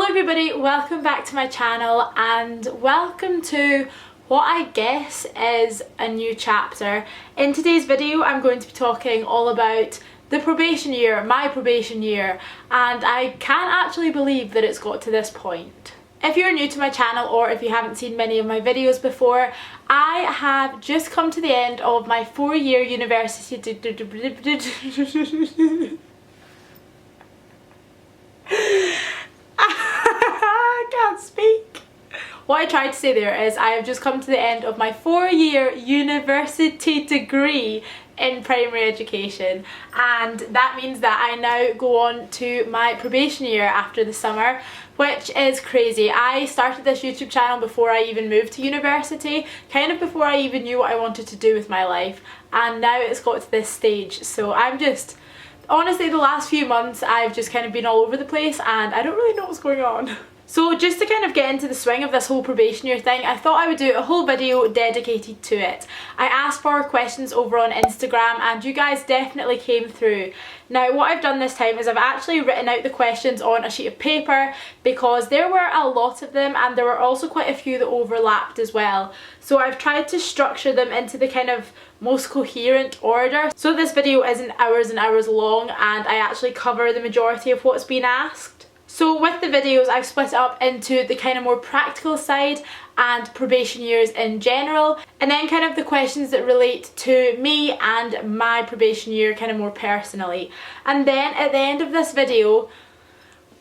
everybody, welcome back to my channel and welcome to what I guess is a new chapter. In today's video I'm going to be talking all about the probation year, my probation year, and I can't actually believe that it's got to this point. If you're new to my channel or if you haven't seen many of my videos before, I have just come to the end of my 4-year university I can't speak. What I tried to say there is I have just come to the end of my 4-year university degree in primary education, and that means that I now go on to my probation year after the summer, which is crazy. I started this YouTube channel before I even moved to university, kind of before I even knew what I wanted to do with my life, and now it's got to this stage. So I'm just, honestly, the last few months I've just kind of been all over the place and I don't really know what's going on. So just to kind of get into the swing of this whole probation year thing, I thought I would do a whole video dedicated to it. I asked for questions over on Instagram and you guys definitely came through. Now what I've done this time is I've actually written out the questions on a sheet of paper because there were a lot of them and there were also quite a few that overlapped as well. So I've tried to structure them into the kind of most coherent order so this video isn't hours and hours long and I actually cover the majority of what's been asked. So with the videos I've split it up into the kind of more practical side and probation years in general, and then kind of the questions that relate to me and my probation year kind of more personally. And then at the end of this video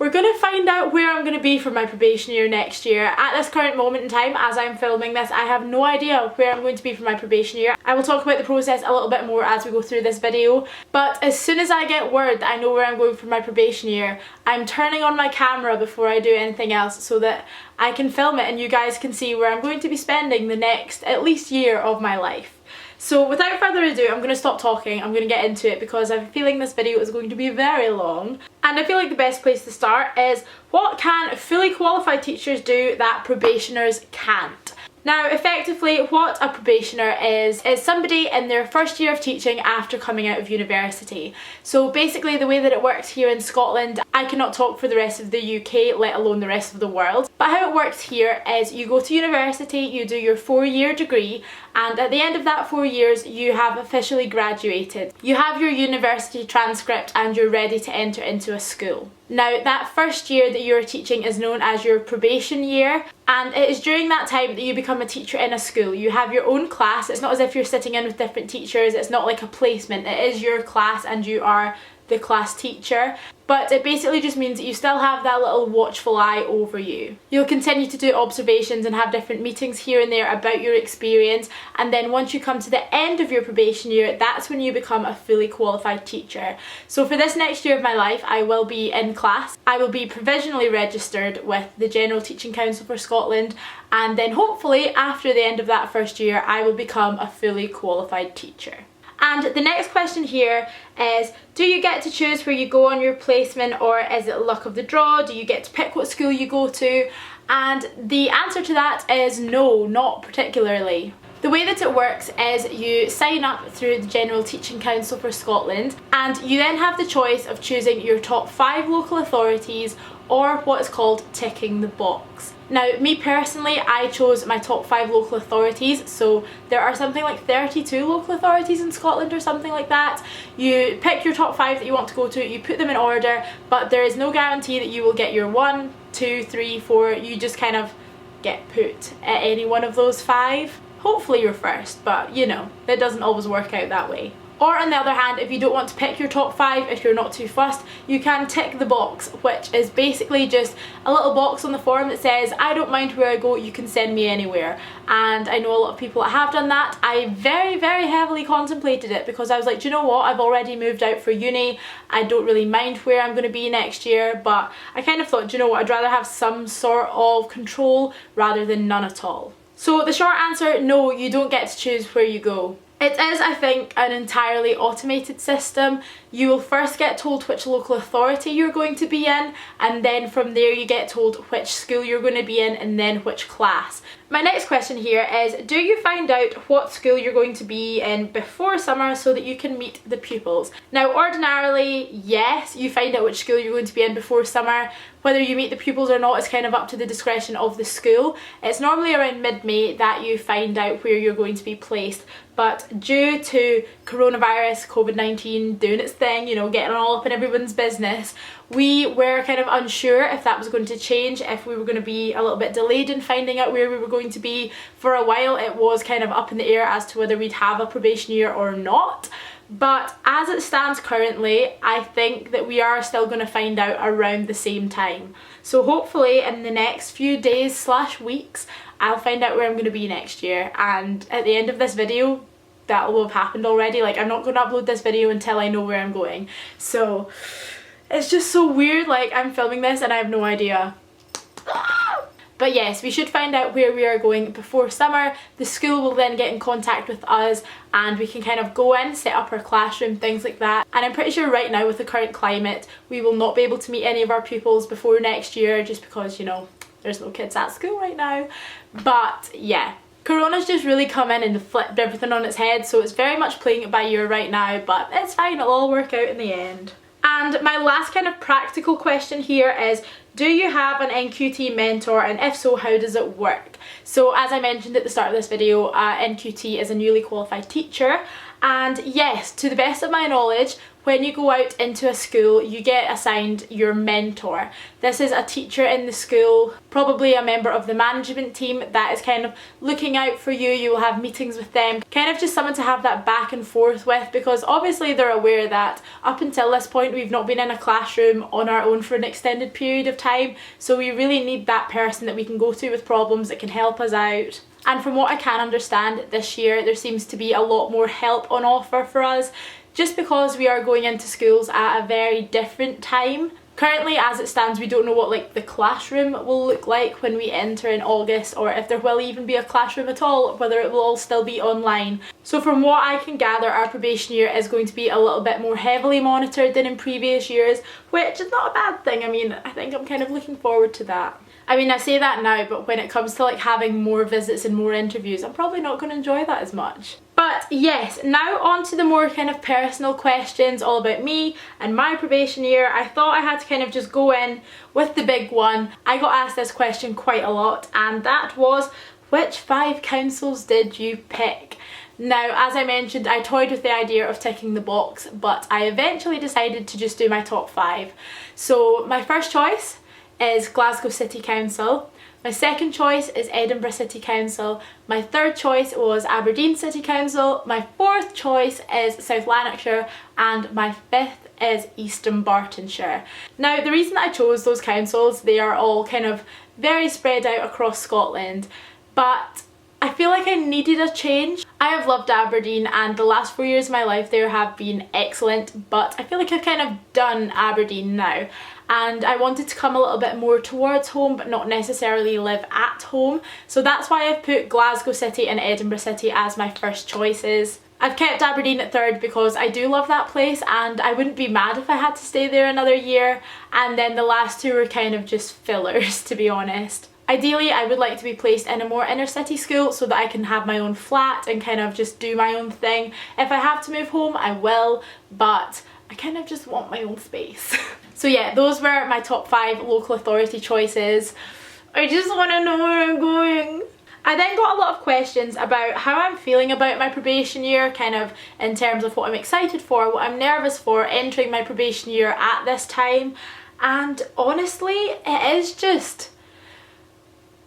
we're going to find out where I'm going to be for my probation year next year. At this current moment in time, as I'm filming this, I have no idea where I'm going to be for my probation year. I will talk about the process a little bit more as we go through this video, but as soon as I get word that I know where I'm going for my probation year, I'm turning on my camera before I do anything else so that I can film it and you guys can see where I'm going to be spending the next at least year of my life. So without further ado, I'm going to stop talking, I'm going to get into it because I have a feeling this video is going to be very long. And I feel like the best place to start is what can fully qualified teachers do that probationers can't? Now effectively what a probationer is somebody in their first year of teaching after coming out of university. So basically the way that it works here in Scotland, I cannot talk for the rest of the UK, let alone the rest of the world, but how it works here is you go to university, you do your 4-year degree, and at the end of that 4 years you have officially graduated. You have your university transcript and you're ready to enter into a school. Now that first year that you're teaching is known as your probation year, and it is during that time that you become a teacher in a school. You have your own class, it's not as if you're sitting in with different teachers, it's not like a placement, it is your class and you are the class teacher. But it basically just means that you still have that little watchful eye over you. You'll continue to do observations and have different meetings here and there about your experience, and then once you come to the end of your probation year, that's when you become a fully qualified teacher. So for this next year of my life I will be in class, I will be provisionally registered with the General Teaching Council for Scotland, and then hopefully after the end of that first year I will become a fully qualified teacher. And the next question here is, do you get to choose where you go on your placement, or is it luck of the draw? Do you get to pick what school you go to? And the answer to that is no, not particularly. The way that it works is you sign up through the General Teaching Council for Scotland and you then have the choice of choosing your top 5 local authorities or what is called ticking the box. Now me personally, I chose my top 5 local authorities, so there are something like 32 local authorities in Scotland or something like that. You pick your top 5 that you want to go to, you put them in order, but there is no guarantee that you will get your 1, 2, 3, 4, you just kind of get put at any one of those 5. Hopefully you're first, but you know, that doesn't always work out that way. Or on the other hand, if you don't want to pick your top 5, if you're not too fussed, you can tick the box, which is basically just a little box on the form that says, I don't mind where I go, you can send me anywhere. And I know a lot of people that have done that. I very heavily contemplated it because I was like, do you know what, I've already moved out for uni, I don't really mind where I'm going to be next year, but I kind of thought, do you know what, I'd rather have some sort of control rather than none at all. So the short answer, no, you don't get to choose where you go. It is, I think, an entirely automated system. You will first get told which local authority you're going to be in, and then from there you get told which school you're going to be in and then which class. My next question here is, do you find out what school you're going to be in before summer so that you can meet the pupils? Now ordinarily, yes, you find out which school you're going to be in before summer. Whether you meet the pupils or not is kind of up to the discretion of the school. It's normally around mid-May that you find out where you're going to be placed, but due to coronavirus, COVID-19 doing its thing, you know, getting all up in everyone's business, we were kind of unsure if that was going to change, if we were going to be a little bit delayed in finding out where we were going to be. For a while it was kind of up in the air as to whether we'd have a probation year or not. But as it stands currently, I think that we are still going to find out around the same time. So hopefully in the next few days / weeks, I'll find out where I'm going to be next year. And at the end of this video, that will have happened already. Like, I'm not going to upload this video until I know where I'm going. So it's just so weird, like I'm filming this and I have no idea. But yes, we should find out where we are going before summer. The school will then get in contact with us and we can kind of go in, set up our classroom, things like that. And I'm pretty sure right now with the current climate, we will not be able to meet any of our pupils before next year just because, you know, there's no kids at school right now. But yeah, Corona's just really come in and flipped everything on its head, so it's very much playing it by ear right now, but it's fine, it'll all work out in the end. And my last kind of practical question here is, do you have an NQT mentor, and if so, how does it work? So as I mentioned at the start of this video, NQT is a newly qualified teacher, and yes, to the best of my knowledge, when you go out into a school, you get assigned your mentor. This is a teacher in the school, probably a member of the management team that is kind of looking out for you. You will have meetings with them, kind of just someone to have that back and forth with, because obviously they're aware that up until this point we've not been in a classroom on our own for an extended period of time, so we really need that person that we can go to with problems that can help us out. And from what I can understand, this year there seems to be a lot more help on offer for us, just because we are going into schools at a very different time. Currently, as it stands, we don't know what like the classroom will look like when we enter in August, or if there will even be a classroom at all, whether it will all still be online. So from what I can gather, our probation year is going to be a little bit more heavily monitored than in previous years, which is not a bad thing. I mean, I think I'm kind of looking forward to that. I mean, I say that now, but when it comes to like having more visits and more interviews, I'm probably not going to enjoy that as much. But yes, now on to the more kind of personal questions all about me and my probation year. I thought I had to kind of just go in with the big one. I got asked this question quite a lot, and that was, which 5 councils did you pick? Now, as I mentioned, I toyed with the idea of ticking the box, but I eventually decided to just do my top 5. So my first choice is Glasgow City Council. My second choice is Edinburgh City Council. My third choice was Aberdeen City Council. My fourth choice is South Lanarkshire, and my fifth is East Dunbartonshire. Now, the reason I chose those councils, they are all kind of very spread out across Scotland, but I feel like I needed a change. I have loved Aberdeen, and the last 4 years of my life there have been excellent, but I feel like I've kind of done Aberdeen now, and I wanted to come a little bit more towards home but not necessarily live at home. So that's why I've put Glasgow City and Edinburgh City as my first choices. I've kept Aberdeen at third because I do love that place and I wouldn't be mad if I had to stay there another year, and then the last 2 were kind of just fillers, to be honest. Ideally, I would like to be placed in a more inner city school so that I can have my own flat and kind of just do my own thing. If I have to move home, I will, but I kind of just want my own space. So yeah, those were my top 5 local authority choices. I just want to know where I'm going. I then got a lot of questions about how I'm feeling about my probation year, kind of in terms of what I'm excited for, what I'm nervous for entering my probation year at this time. And honestly, it is just,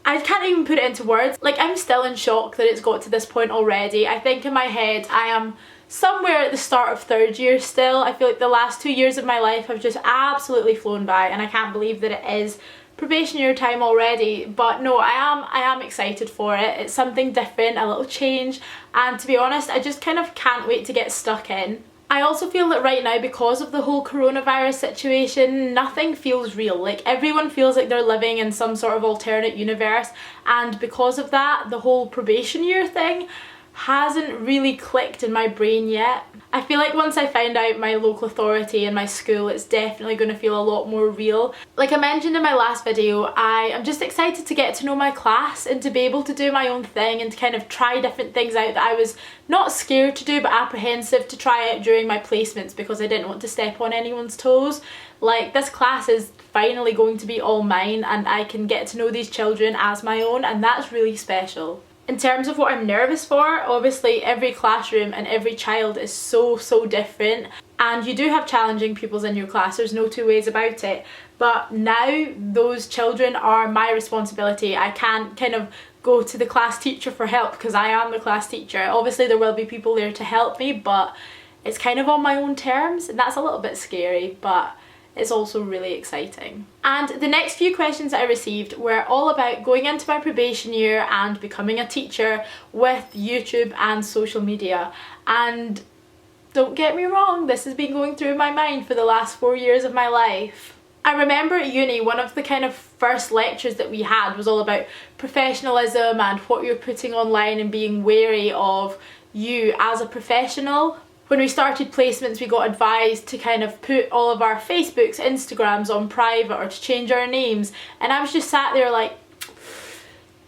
I can't even put it into words. Like, I'm still in shock that it's got to this point already. I think in my head I am somewhere at the start of 3rd year still. I feel like the last 2 years of my life have just absolutely flown by, and I can't believe that it is probation year time already. But no, I am excited for it. It's something different, a little change, and to be honest, I just kind of can't wait to get stuck in. I also feel that right now, because of the whole coronavirus situation, nothing feels real. Like, everyone feels like they're living in some sort of alternate universe, and because of that, the whole probation year thing, hasn't really clicked in my brain yet. I feel like once I find out my local authority and my school, it's definitely going to feel a lot more real. Like I mentioned in my last video, I am just excited to get to know my class and to be able to do my own thing and to kind of try different things out that I was not scared to do but apprehensive to try out during my placements because I didn't want to step on anyone's toes. Like, this class is finally going to be all mine and I can get to know these children as my own, and that's really special. In terms of what I'm nervous for, obviously every classroom and every child is so different, and you do have challenging pupils in your class, there's no two ways about it, but now those children are my responsibility. I can't kind of go to the class teacher for help because I am the class teacher. Obviously there will be people there to help me, but it's kind of on my own terms, and that's a little bit scary, but it's also really exciting. And the next few questions that I received were all about going into my probation year and becoming a teacher with YouTube and social media. And don't get me wrong, this has been going through my mind for the last 4 years of my life. I remember at uni, one of the kind of first lectures that we had was all about professionalism and what you're putting online and being wary of you as a professional. When we started placements, we got advised to kind of put all of our Facebooks, Instagrams on private or to change our names, and I was just sat there like,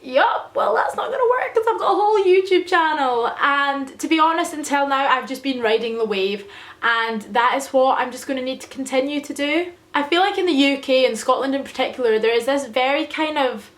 yup, well that's not gonna work because I've got a whole YouTube channel. And to be honest, until now I've just been riding the wave, and that is what I'm just going to need to continue to do. I feel like in the UK and Scotland in particular, there is this very kind of,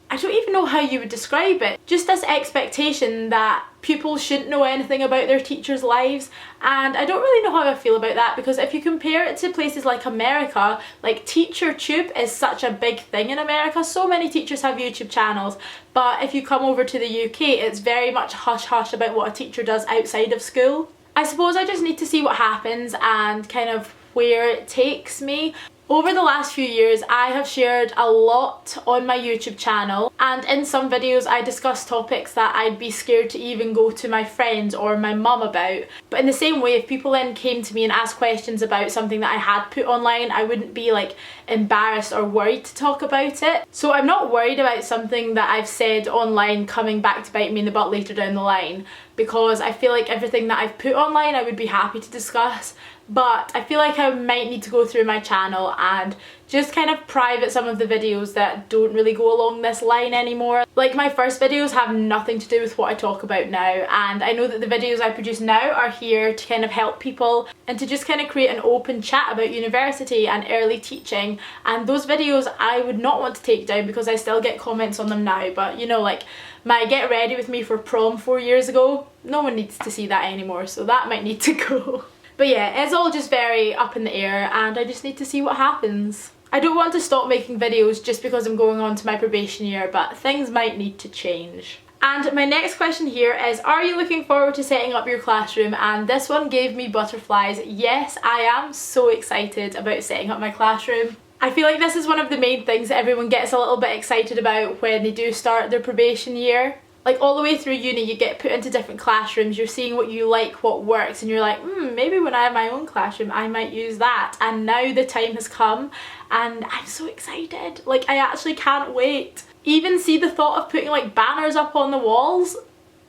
I don't even know how you would describe it, just this expectation that pupils shouldn't know anything about their teachers' lives, and I don't really know how I feel about that, because if you compare it to places like America, like TeacherTube is such a big thing in America. So many teachers have YouTube channels, but if you come over to the UK, it's very much hush hush about what a teacher does outside of school. I suppose I just need to see what happens and kind of where it takes me. Over the last few years, I have shared a lot on my YouTube channel, and in some videos I discuss topics that I'd be scared to even go to my friends or my mum about. But in the same way, if people then came to me and asked questions about something that I had put online, I wouldn't be like embarrassed or worried to talk about it. So I'm not worried about something that I've said online coming back to bite me in the butt later down the line, because I feel like everything that I've put online I would be happy to discuss. But I feel like I might need to go through my channel and just kind of private some of the videos that don't really go along this line anymore. Like, my first videos have nothing to do with what I talk about now, and I know that the videos I produce now are here to kind of help people and to just kind of create an open chat about university and early teaching. And those videos I would not want to take down because I still get comments on them now, but you know, like my get ready with me for prom 4 years ago, no one needs to see that anymore, so that might need to go. But yeah, it's all just very up in the air, and I just need to see what happens. I don't want to stop making videos just because I'm going on to my probation year, but things might need to change. And my next question here is, are you looking forward to setting up your classroom? And this one gave me butterflies. Yes, I am so excited about setting up my classroom. I feel like this is one of the main things that everyone gets a little bit excited about when they do start their probation year. Like, all the way through uni you get put into different classrooms, you're seeing what you like, what works, and you're like, maybe when I have my own classroom I might use that. And now the time has come and I'm so excited. Like, I actually can't wait. Even see the thought of putting like banners up on the walls,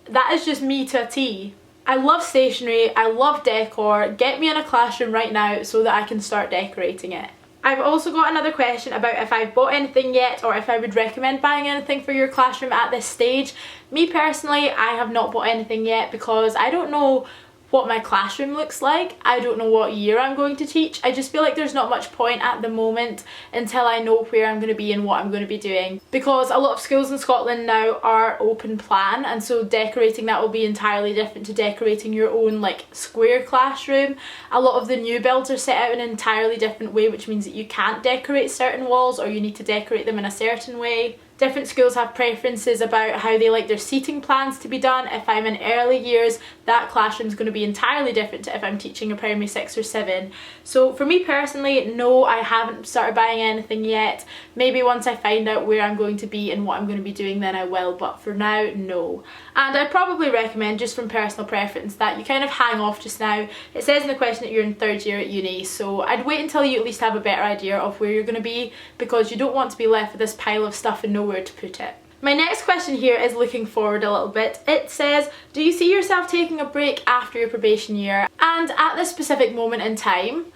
that is just me to a T. I love stationery, I love decor. Get me in a classroom right now so that I can start decorating it. I've also got another question about if I've bought anything yet or if I would recommend buying anything for your classroom at this stage. Me personally, I have not bought anything yet because I don't know what my classroom looks like. I don't know what year I'm going to teach. I just feel like there's not much point at the moment until I know where I'm going to be and what I'm going to be doing, because a lot of schools in Scotland now are open plan, and so decorating that will be entirely different to decorating your own like square classroom. A lot of the new builds are set out in an entirely different way, which means that you can't decorate certain walls or you need to decorate them in a certain way. Different schools have preferences about how they like their seating plans to be done. If I'm in early years, that classroom's going to be entirely different to if I'm teaching a primary 6 or 7. So for me personally, no, I haven't started buying anything yet. Maybe once I find out where I'm going to be and what I'm going to be doing, then I will, but for now, no. And I'd probably recommend, just from personal preference, that you kind of hang off just now. It says in the question that you're in 3rd year at uni, so I'd wait until you at least have a better idea of where you're going to be, because you don't want to be left with this pile of stuff and nowhere to put it. My next question here is looking forward a little bit. It says, do you see yourself taking a break after your probation year? And at this specific moment in time,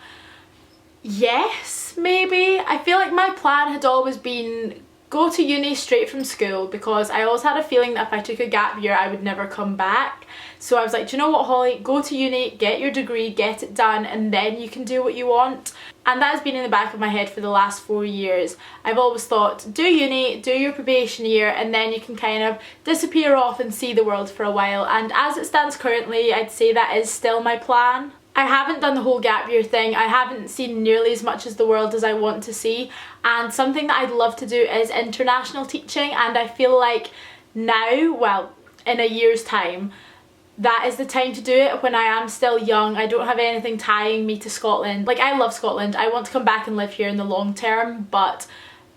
yes, maybe. I feel like my plan had always been go to uni straight from school, because I always had a feeling that if I took a gap year I would never come back. So I was like, do you know what, Holly, go to uni, get your degree, get it done, and then you can do what you want. And that has been in the back of my head for the last 4 years. I've always thought, do uni, do your probation year, and then you can kind of disappear off and see the world for a while. And as it stands currently, I'd say that is still my plan. I haven't done the whole gap year thing. I haven't seen nearly as much as the world as I want to see, and something that I'd love to do is international teaching, and I feel like now, well, in a year's time, that is the time to do it, when I am still young. I don't have anything tying me to Scotland. Like, I love Scotland. I want to come back and live here in the long term, but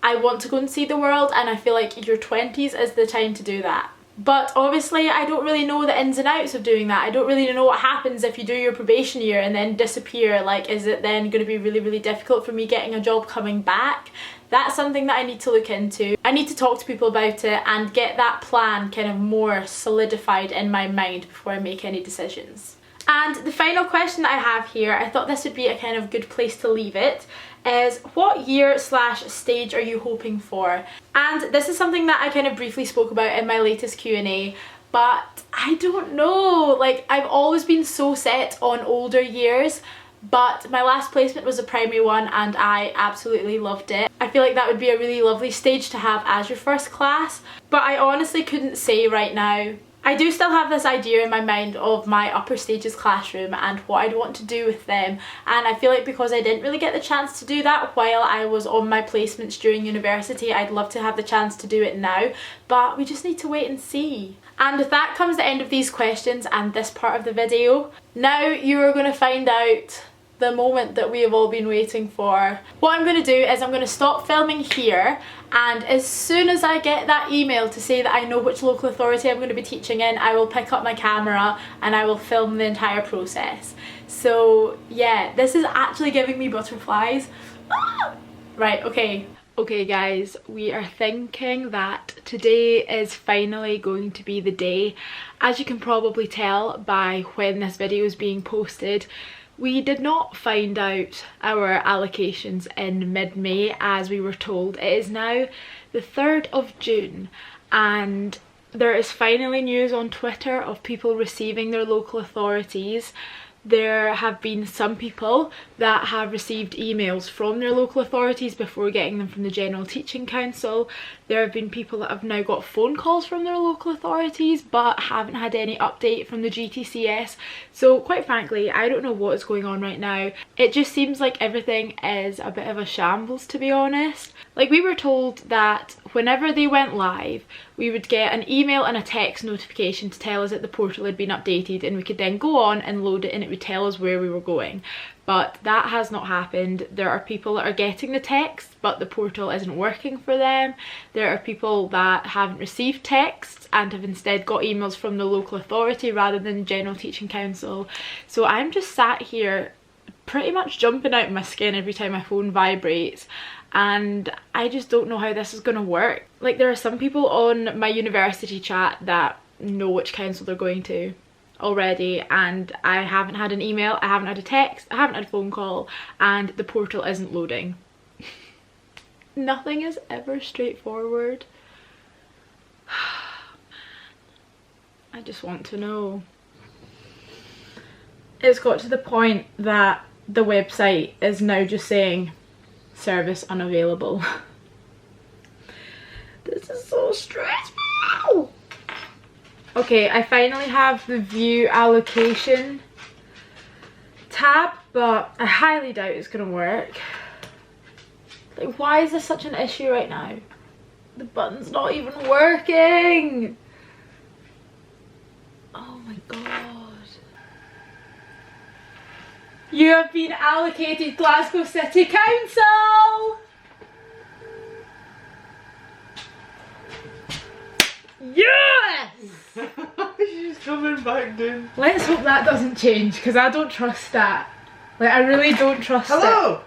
I want to go and see the world, and I feel like your 20s is the time to do that. But obviously I don't really know the ins and outs of doing that. I don't really know what happens if you do your probation year and then disappear. Like, is it then going to be really, really difficult for me getting a job coming back? That's something that I need to look into. I need to talk to people about it and get that plan kind of more solidified in my mind before I make any decisions. And the final question that I have here, I thought this would be a kind of good place to leave it, is what year/stage are you hoping for? And this is something that I kind of briefly spoke about in my latest Q&A, but I don't know. Like, I've always been so set on older years, but my last placement was a primary one and I absolutely loved it. I feel like that would be a really lovely stage to have as your first class, but I honestly couldn't say right now. I do still have this idea in my mind of my upper stages classroom and what I'd want to do with them, and I feel like because I didn't really get the chance to do that while I was on my placements during university, I'd love to have the chance to do it now, but we just need to wait and see. And with that comes the end of these questions and this part of the video. Now you are going to find out the moment that we have all been waiting for. What I'm going to do is I'm going to stop filming here, and as soon as I get that email to say that I know which local authority I'm going to be teaching in, I will pick up my camera and I will film the entire process. So yeah, this is actually giving me butterflies. Ah! Right, okay. Okay guys, we are thinking that today is finally going to be the day. As you can probably tell by when this video is being posted, we did not find out our allocations in mid-May as we were told. It is now the 3rd of June and there is finally news on Twitter of people receiving their local authorities. There have been some people that have received emails from their local authorities before getting them from the General Teaching Council. There have been people that have now got phone calls from their local authorities but haven't had any update from the GTCS. So quite frankly, I don't know what is going on right now. It just seems like everything is a bit of a shambles, to be honest. Like, we were told that whenever they went live, we would get an email and a text notification to tell us that the portal had been updated, and we could then go on and load it and it would tell us where we were going. But that has not happened. There are people that are getting the text but the portal isn't working for them. There are people that haven't received texts and have instead got emails from the local authority rather than the General Teaching Council. So I'm just sat here pretty much jumping out of my skin every time my phone vibrates, and I just don't know how this is going to work. Like, there are some people on my university chat that know which council they're going to already, and I haven't had an email, I haven't had a text, I haven't had a phone call, and the portal isn't loading. Nothing is ever straightforward. I just want to know. It's got to the point that the website is now just saying service unavailable. This is so stressful. Okay, I finally have the view allocation tab, but I highly doubt it's gonna work. Like, why is this such an issue right now? The button's not even working. Oh my god. You have been allocated Glasgow City Council! Yes! She's coming back down. Let's hope that doesn't change, because I don't trust that. Like, I really don't trust it. Hello!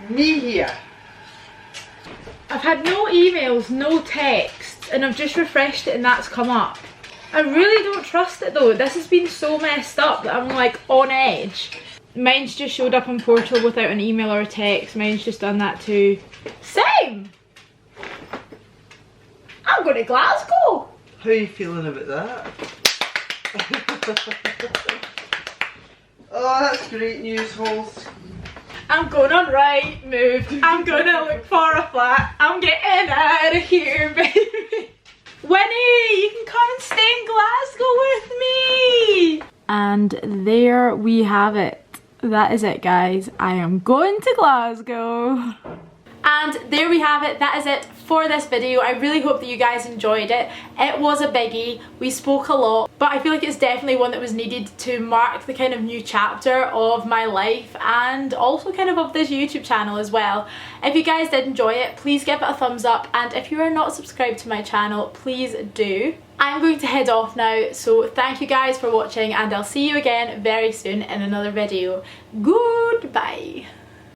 Me here. I've had no emails, no texts. and I've just refreshed it and that's come up. I really don't trust it though. This has been so messed up that I'm like on edge. Mine's just showed up on Portal without an email or a text. Mine's just done that too. Same! I'm going to Glasgow! How are you feeling about that? Oh, that's great news, Holes. I'm going on Rightmove. I'm gonna look for a flat. I'm getting out of here, baby. Winnie, you can come and stay in Glasgow with me. And there we have it. That is it, guys. I am going to Glasgow. And there we have it. That is it for this video. I really hope that you guys enjoyed it. It was a biggie. We spoke a lot, but I feel like it's definitely one that was needed to mark the kind of new chapter of my life and also kind of this YouTube channel as well. If you guys did enjoy it, please give it a thumbs up, and if you are not subscribed to my channel, please do. I'm going to head off now, so thank you guys for watching, and I'll see you again very soon in another video. Goodbye.